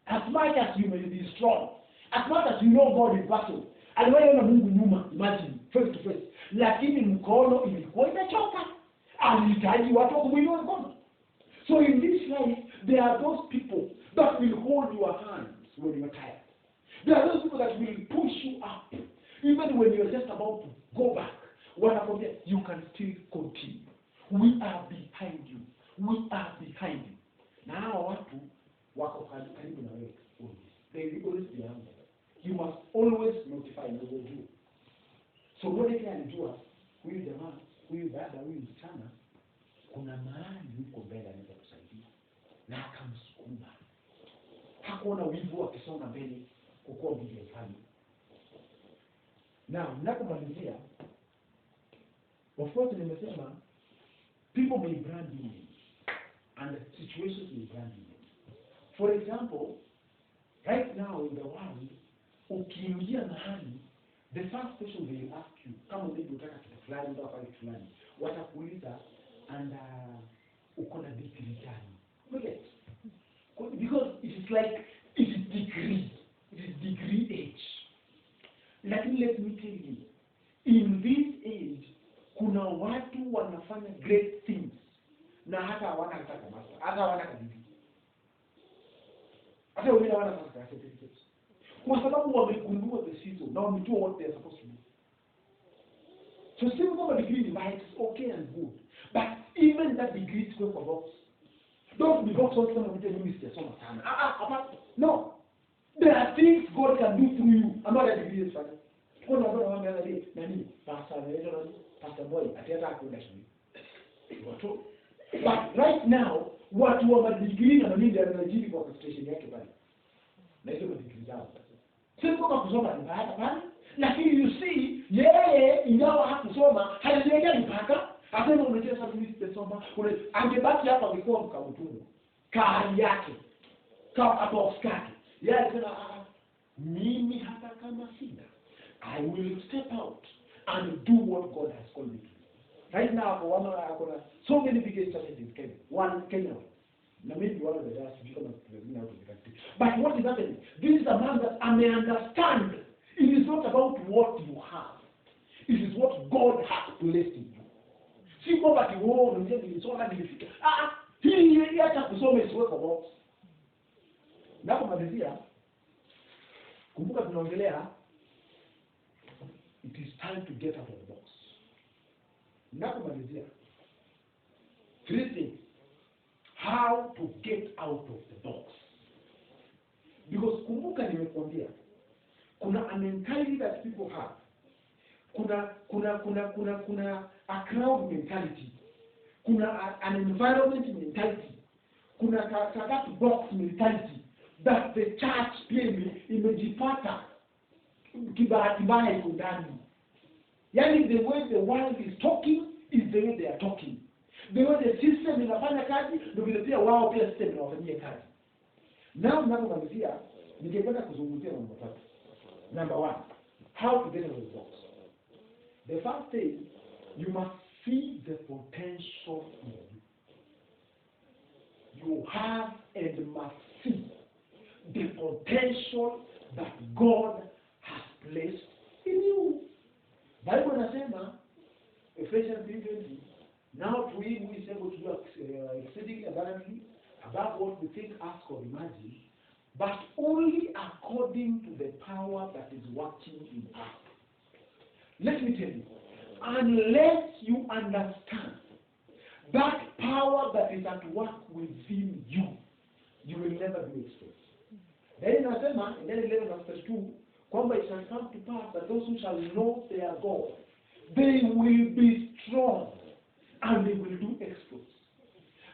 As much as you may be strong, as much as you know God is battle, aliwaona Mungu nyuma, imagine, face to face. Lakini mkono ilikuwa imechoka. Alihitaji watu kumwinua mkono. So in this life, there are those people that will hold your hands when you are tired. There are those people that will push you up. Even when you are just about to go back. Wanakwambia, you can still continue. We are behind you. we are behind you. Na hawa watu wako karibu na wewe. They will always be around you. You must always notify you. So Mordecai alijua huyu jamaa, huyu dada, huyu msichana kuna mahali yuko mbele anaweza kusaidia, na akamsukuma. Hakuona wivu akisonga mbele kukuwa bibi mfalme. Na ninapomalizia, of course nimesema people may brand you and situations may brand you. For example, right now in the world, ukiingia mahali, the first question they will ask you, kama maybe unataka kitu fulani, unataka kufanya kitu fulani, watakuuliza and uko na degree gani? Okay. Because it is like it is degree age. Lakini let me tell you, in this age kuna watu wanafanya great things na hata hawana hata master, hata hawana degree. Hata wengine hawana hata certificate. Kwa sababu wamegundua the season na wamejua what they are supposed to do. So still kama degree ni right, it's okay and good. But even that degree is going for box. Don't be box on some of the ministers so much. No. There are things God can do through you. I'm not a degree is fine. Kuna bwana wangu angalia nani? Pastor boy atenda kwenda shule. But right now watu wa degree na nini ndio wanajili kwa station yake pale. Na hizo degree zao. Sio kama kusoma ni baada pale. Lakini you see, yeye ingawa hakusoma, halijenga mpaka asema umecheza sana minister soma, angebaki hapa before mkamtumu. Kari yake. Kama box yake. Yeye alisema mimi hata kama sina, I will step out and do what God has called me to do. Right now, so many big churches in Kenya. One Kenya. Now maybe one of the last become out of the country. But what is happening? This is a man that I may understand. It is not about what you have. It is what God has placed in you. Si kwamba kiwao ndio nilisoma nilifika. Hii hata kusoma isiwe kwa box. Napomalizia, kumbuka tunaongelea it is time to get out of the box. Napomalizia, 3 things. How to get out of the box. Because kumbuka nimekuambia, kuna a mentality that people have. Kuna a crowd mentality. Kuna an environment mentality. Kuna that box mentality that the church plainly imejipata kibahati mbaya iko ndani. Yani the way the world is talking is the way they are talking. The way the system inafanya kazi ndio vile pia wao pia system inawafanyia kazi. Now ninapomalizia ningependa kuzungumzia mambo matatu. Number 1, how to get out of the box. The first thing, you must see the potential in you. You have and must see the potential that God has placed in you. Bible inasema, Ephesians 3:20, now to him who is able to do exceedingly abundantly above what we think, ask, or imagine, but only according to the power that is working in us. Let me tell you, unless you understand that power that is at work within you, you will never be exposed. Then inasema, in 11:2, kwamba it shall come to pass that those who shall know their God, they will be strong and they will do exploits.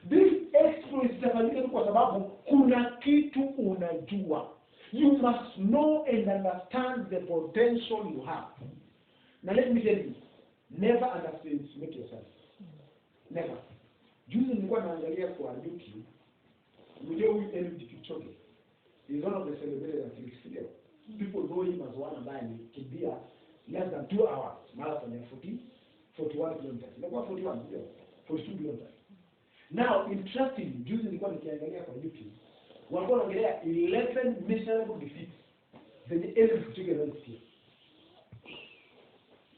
This exploits itafanyika kwa sababu kuna kitu unajua. You must know and understand the potential you have. Now let me tell you, never underestimate yourself. Never. Juzi nilikuwa naangalia kwa YouTube, mjue huyu Eliud Kipchoge. He is one of the celebrated athletes today. People know him as one ambaye alikimbia less than 2 hours marathon ya 41 kilometers. Ilikuwa 42 kilometers. Now, interestingly, juzi nilikuwa nikiangalia kwa YouTube, walikuwa wanaongelea 11 measurable defeats zenye Eliud Kipchoge alizopitia.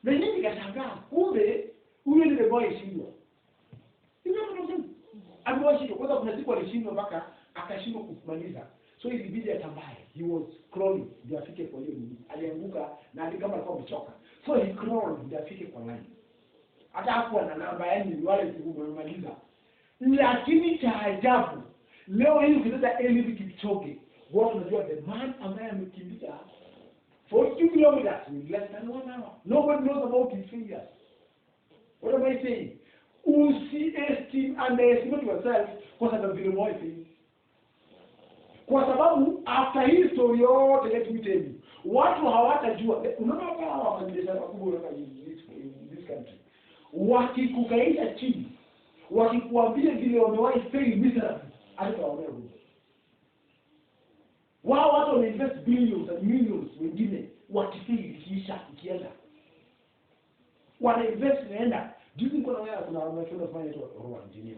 Na mimi nikashangaa, kumbe huyo ni boy shindwa. Amewashindwa kwa sababu kuna siku alishindwa mpaka akashindwa kumaliza. So ilibidi atambaye. He was crawling ndio afike kwa hiyo nini. Alianguka na kama alikuwa amechoka. So he crawled ndio afike kwa line. Hata hapo ana namba yani wale kumaliza. Lakini cha ajabu leo hii ukitaka Eliud Kipchoge, watu wanajua the man ambaye amekimbia 42 kilometers in less than 1 hour. Nobody knows about his failures. What am I saying? Underestimate yourself kwa sababu vile moyo fail. Kwa sababu after hii story yote, let me tell you, watu hawatajua. Unaona hapa wafanyabiashara wakubwa in this country, wakikukaisha chini, wakikuambia vile wamewahi fail miserably, hata waambia huko. Wao watu wanainvest billions and millions, wengine wakifeli kisha ikienda. Wana invest naenda. Juzi kuna wewe kuna wanafunzi fanya tu roho engineer.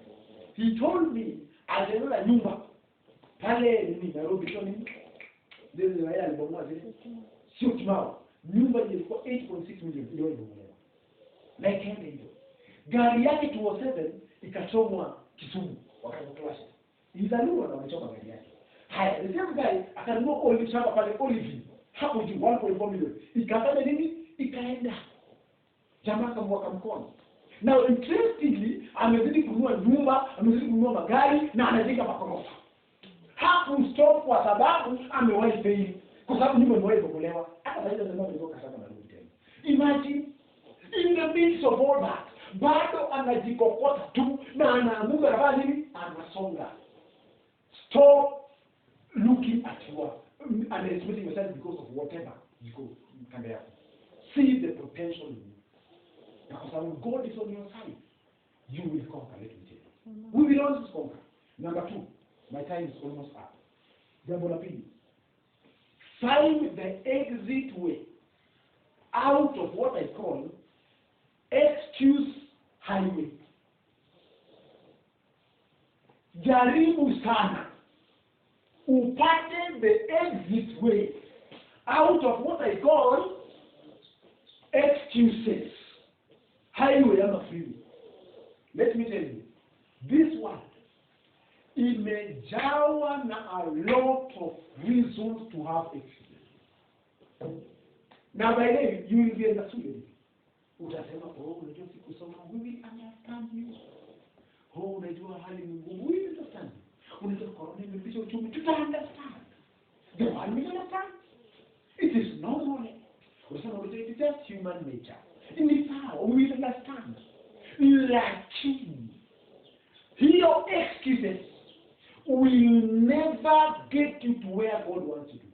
He told me alienda nyumba pale ni Nairobi tu nini? Ndio yeye alibomoa zile. Sio kimao. Nyumba ilikuwa 8.6 million ndio ilibomolewa. Na ikaenda hiyo. Gari yake 207 ikachomwa Kisumu wakati wa clash. Ilizaliwa na wamechoma gari yake. Haya, the same guy akanunua olive shamba pale Olive hapo juu 1.4 million. Ikafanya nini? Ikaenda. Jamaa kamwaka mkono. Now interestingly, amezidi kununua nyumba, amezidi kununua magari na anajenga magorofa. Hakustop kwa sababu amewahi fail. Kwa sababu nyumba imewahi kubomolewa. Hata sasa ndio ndio kasaba na rudi tena. Imagine in the midst of all that, bado anajikokota tu na anaamuka na nini? Anasonga. Stop looking at your underestimating yourself because of whatever you go kanda yako. See the potential in you. Because God is on your side, you will conquer, let me tell you. We will always conquer. Number 2, my time is almost up. Jambo la pili, find the exit way out of what I call excuse highway. Jaribu sana upate the exit way out of what I call excuses. Highway ama freeway. Let me tell you, this one imejawa na a lot of reasons to have excuses. Now by then you will be understood. Utasema, oh, unajua sikusoma, we will understand you. Oh, unajua hali ni ngumu, we will understand you. Unajua corona imebisha uchumi, tuta understand. The one will understand. It is normal. Unasema, it is just human nature. In this hour, we will understand. Lakini, your excuses will never get you to where God wants you to go.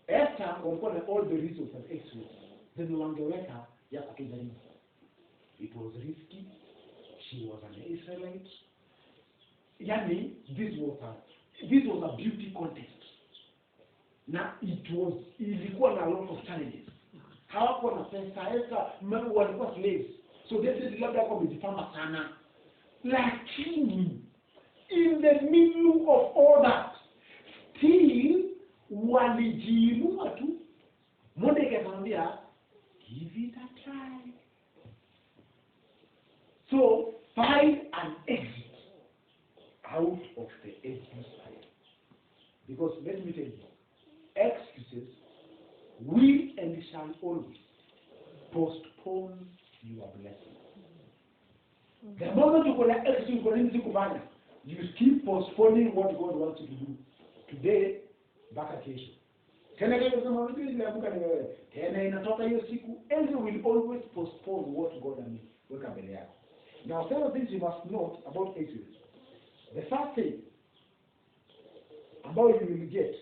Esther walikuwa na all the reasons of exodus. Then wangeweka ya kutujaribu. It was risky. She was an Israelite. Yani, this was a beauty contest. Na ilikuwa na a lot of challenges. Hawakuwa na pesa, walikuwa slaves. So they said labda kwa mjifama sana. Lakini in the middle of all that, still walijiinua tu. Mordekai akamwambia, give it a try. So find an exit out of the excuse side. Because let me tell you, excuses will and shall always postpone your blessing. The moment you go to excuse, you keep postponing what God wants you to do. Today, back occasion. Tena inatoka hiyo siku, and you will always postpone what God ameweka mbele yako. Now, several things you must note about excuses. The first thing about you will get,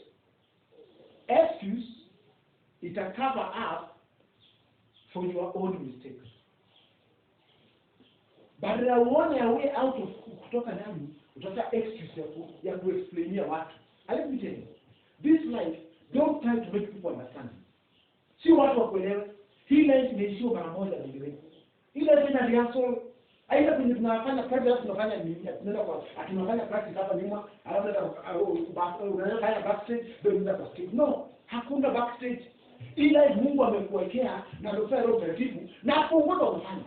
excuse, it will cover up for your own mistakes. But there one way out of kutoka ndani, utata excuse ya kuexplainia watu. Let me tell you, this life, don't try to make people understand. Si watu wakuelewe. Hii life inaishia mara moja ndio. Ile tena rehearsal. Aidha kwenye tunafanya kazi alafu tunafanya nini? Tunaenda kwa tunafanya practice hapa nyuma, alafu unafanya backstage, ndio unaenda kwa stage. No, hakuna backstage. Ila Mungu amekuwekea na ndio sasa roho taratibu na hapo ngoto unafanya.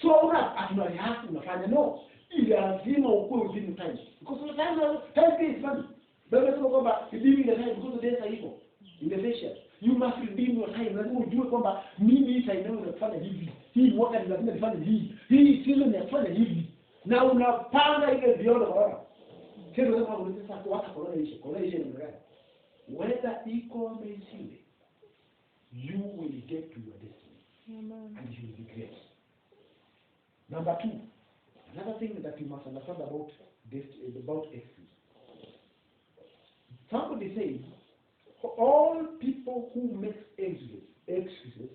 So hatuna rehearsal unafanya, no. Ile lazima ukue within time. Because time is money. Baba sema kwamba redeem the time because the days are evil. In the future, you must redeem your time. Lazima ujue kwamba mimi time yangu nafanya hivi. hii mwaka ni lazima nifanye hii season nifanye hivi, na unapanga ile beyond corona. Sio lazima ulize sasa wata corona ishe ni gani. Whether iko ama isiwe, you will get to your destiny. Amen. And you will be great. Number 2, another thing that you must understand about excuse. Somebody says, all people who make excuses,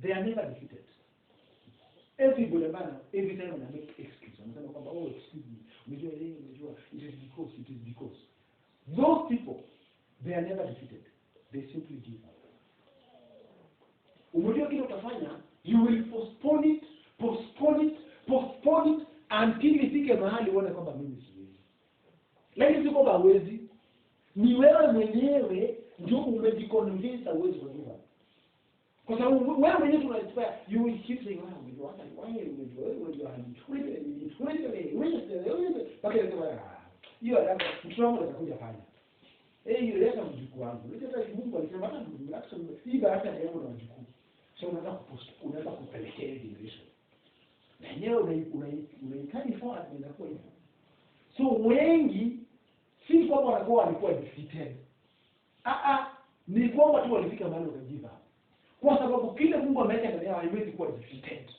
they are never defeated. Everybody, man, every time when I make excuses, I'm saying, oh, excuse me, it is because. Those people, they are never defeated. They simply give up. Umejua kile utafanya, you will postpone it until ifike mahali uone kwamba mimi siwezi. Lakini si kwamba hawezi. Ni wewe mwenyewe ndio umejiconvince hawezi kujua. Kwa sababu wewe mwenyewe tunaispire, you will keep saying, hiyo alafu mtoto wangu atakuja fanya. Hiyo leta mjukuu wangu. Leta Mungu alisema hata hii baraka ni yangu na mjukuu. So unaweza kupelekea ile generation. Na yenyewe unaikadi forward inakuwa hivyo. So wengi si kwamba walikuwa defeated. Ni kwamba tu walifika mahali wakajiva. Kwa sababu kile Mungu ameweka ndani yao haiwezi kuwa defeated.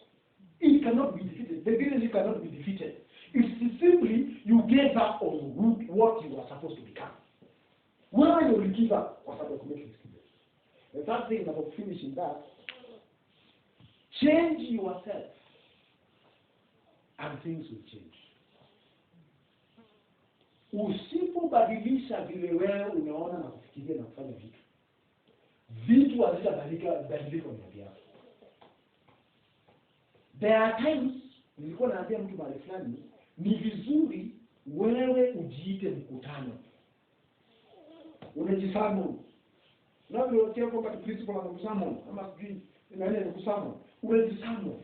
It cannot be defeated. The business cannot be defeated. It's simply you gave up on what you were supposed to become. When you will give up, kwa sababu kumake excuses. The third thing about finishing that, change yourself and things will change. Usipobadilisha vile wewe unaona na kufikiria na kufanya vitu hazitabadilika ndani yako. There are times nilikuwa naambia mtu mahali fulani, ni vizuri wewe ujiite mkutano. Unajifahamu. Na ndio kia kwamba principle la mkusamo ama sijui nani ni kusamo. Unajifahamu.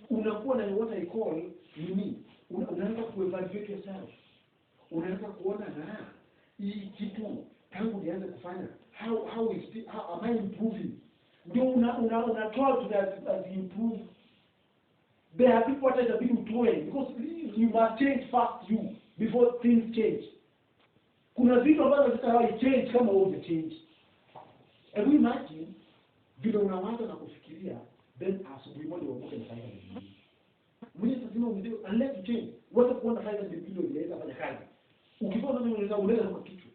Unakuwa na what I call nini? Unaanza kuevaluate yourself. Unaanza kuona hii kitu tangu nianze kufanya how am I improving? Ndio una try to improve. There are people that are being told because you must change fast before things change. Kuna vitu ambavyo zitawahi change kama wewe change. And we imagine vile unaanza na kufikiria then asubuhi moja uamke na faida nyingi. Mwenye lazima undio unless you change. Wewe kuona faida nyingi inaweza fanya kazi. Ukiona mimi unaweza kwa kitu.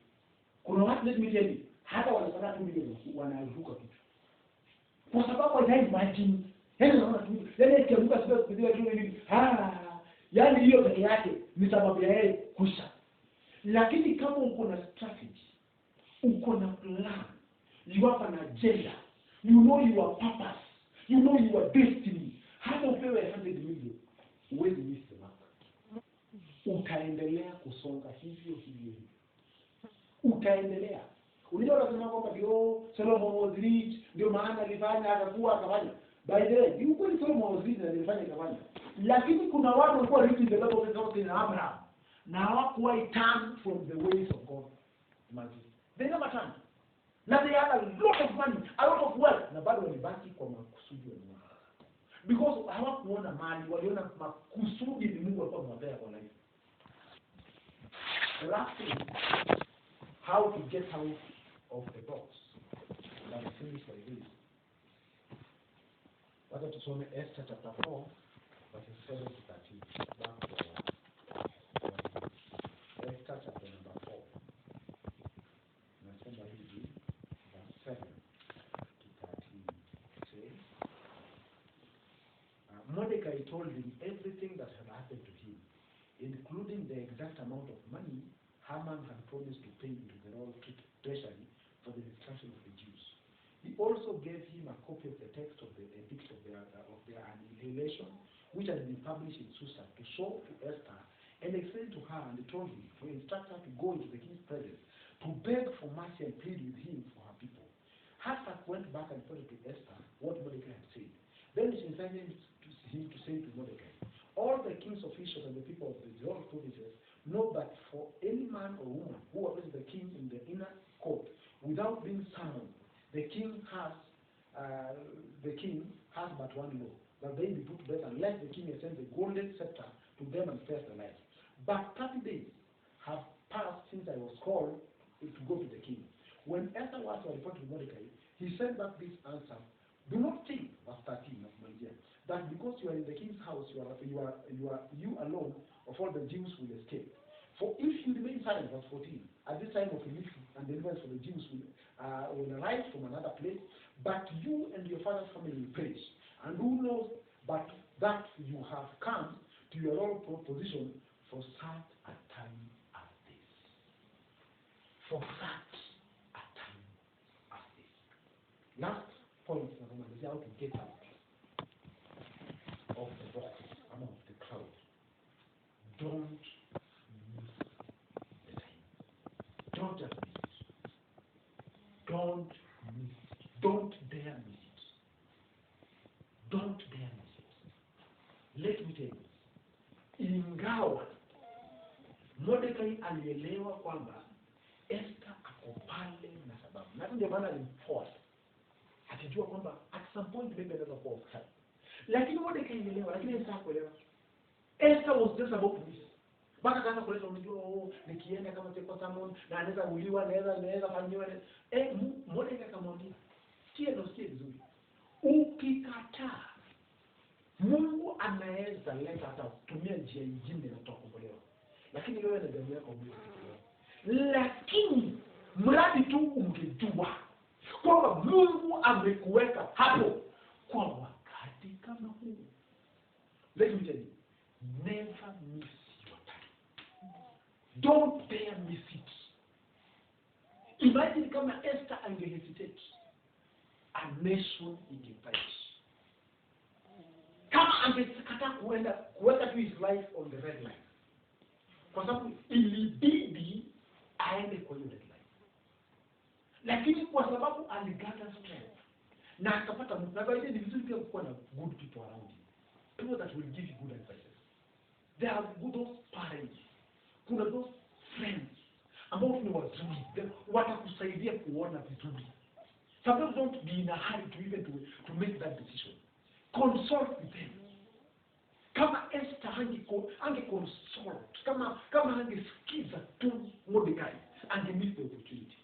Kuna watu let me tell you hata wanataka tu milioni wanaruka kitu. Kwa sababu I imagine unaona tu yani kiamka sio kupiga tu hivi. Yaani hiyo peke yake ni sababu ya yeye kusha. Lakini kama uko na strategy, uko na plan, you have an agenda, you know your purpose, you know your destiny, hata upewe 100 million, huwezi miss the mark. Utaendelea kusonga hivyo. Utaendelea. Unajua unasema kwamba ndio Solomon was rich, ndio maana alifanya akafanya. By the way, you kweli Solomon was rich na alifanya akafanya. Lakini kuna watu walikuwa rich in the Bible kama Abraham. Na hawakuwa turn from the ways of God. Imagine. They never turned. Now they had a lot of money, a lot of wealth. Na bado walibaki kwa makusudi ya Mungu. Because hawakuona mali, waliona makusudi ni Mungu alikuwa amewapea kwa life. The last thing, how to get out of the box. And I finish like this. Wacha tusome Esther chapter 4, verses 7 to 13. Back to Esther chapter number 4. Nasema hivi, verse 7 to 13. Say, Mordecai told him everything that had happened to him, including the exact amount of money Haman had promised to pay into the royal treasury for the destruction of the Jews. He also gave him a copy of the text of the edict of their annihilation, which had been published in Susa, to show to Esther, and explained to her, and he told him to instruct her to go into the king's presence, to beg for mercy and plead with him for her people. Hathach went back and told to Esther what Mordecai had said. Then she invited him to say to Mordecai, all the king's officials and the people of the royal provinces know that for any man or woman who approaches the king in the inner court without being summoned, the king has the king has but one law, that they be put to death unless the king sends a golden scepter to them and spares their lives. But 30 days have passed since I was called to go to the king. When Esther was reported to Mordecai, he sent back this answer. Do not think, verse 13 of my dear, that because you are in the king's house, you alone of all the Jews will escape. For if you remain silent, verse 14, at this time of relief and deliverance for the Jews will arise from another place, but you and your father's family will perish. And who knows but that you have come to your own position for such a time as this. For such a time as this. Last point is how to get out of the boxes, among the crowd. Don't miss the time. Don't just miss it. Don't miss it. Don't dare miss it. Don't dare miss it. Let me tell you, ingawa Mordecai alielewa kwamba Esther ako pale na sababu, na ndio maana alimforce, akijua kwamba at some point maybe anaweza kuwa offside. Lakini Mordecai alielewa, lakini Esther hakuelewa. Esther was just about to miss. Mpaka kaanza kuleta, unajua nikienda kama siko Samon na anaweza uliwa, naweza fanyiwa. Mordecai akamwambia, sikia vizuri. Ukikataa, Mungu anaweza leta hata kutumia njia nyingine na utakombolewa. Lakini wewe na jamii yako mmoja. Lakini mradi tu ungejua kwamba Mungu amekuweka hapo kwa wakati kama huu. Let me tell you, never miss your time. Don't dare miss it. Imagine kama Esther angehesitate, a nation ingeperish. Kama angekataa kuweka tu his life on the red line, kwa sababu ilibidi aende kwa hiyo red line. Lakini kwa sababu aligata strength na akapata, na kwa hiyo ni vizuri pia kuwa na good people around you, people that will give you good advices. There are those parents, kuna those friends ambao ni wazuri, watakusaidia kuona vizuri. Sometimes don't be in a hurry to make that decision. Consult with them. Kama Esther ange-consult, kama angesikiza tu Mordecai, ange-miss the opportunity.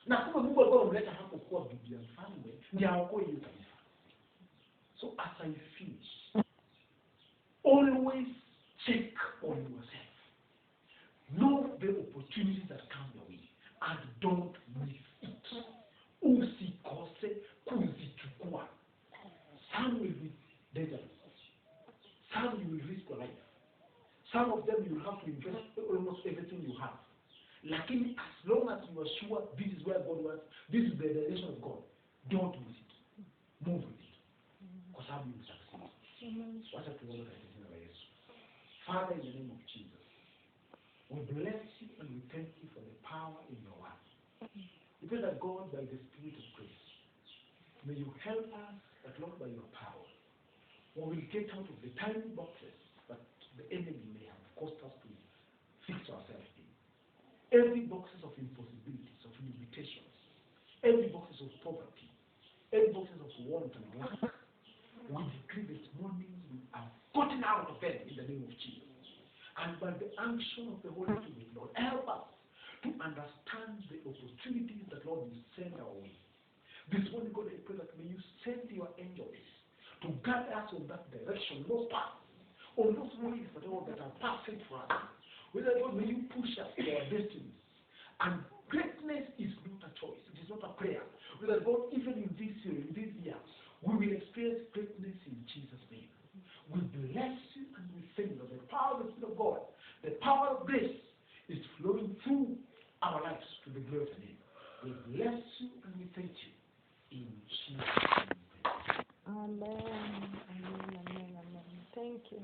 Na kama Mungu alikuwa amemleta hapo kuwa bibi ya mfalme, ndiye aokoe hiyo taifa. So as I finish, always check on yourself. Know the opportunities that come your way and don't miss it. Usikose kuzichukua. Some will be dangerous. Some you will risk your life. Some of them you will have to invest almost everything you have. Lakini as long as you are sure this is where God wants, this is the direction of God, don't miss it. Move with it. Because how you will succeed. Wacha tuone katika jina la Yesu. Father, in the name of Jesus, we bless you and we thank you for the power in your word. We pray that God, by the Spirit of grace, may you help us, that Lord, by your power, we will get out of the tiny boxes that the enemy may have caused us to fix ourselves in. Every boxes of impossibilities, of limitations, every boxes of poverty, every boxes of want and lack, we decree this morning we are gotten out of them in the name of Jesus. And by the action of the Holy Spirit, Lord, help us to understand the opportunities that, Lord, you send our way. This morning, God, I pray that may you send your angels to guide us in that direction, those paths, on those ways that, Lord, that are perfect for us. Whether, Lord, may you push us to our destinies. And greatness is not a choice. It is not a prayer. Whether, God, even in this year, we will experience greatness in Jesus' name. We bless you and we thank you that the power of the Spirit of God, the power of grace, is flowing through our lives to the glory of the name. We bless you and we thank you. In Jesus' name. Amen. Amen. Amen. Amen. Thank you.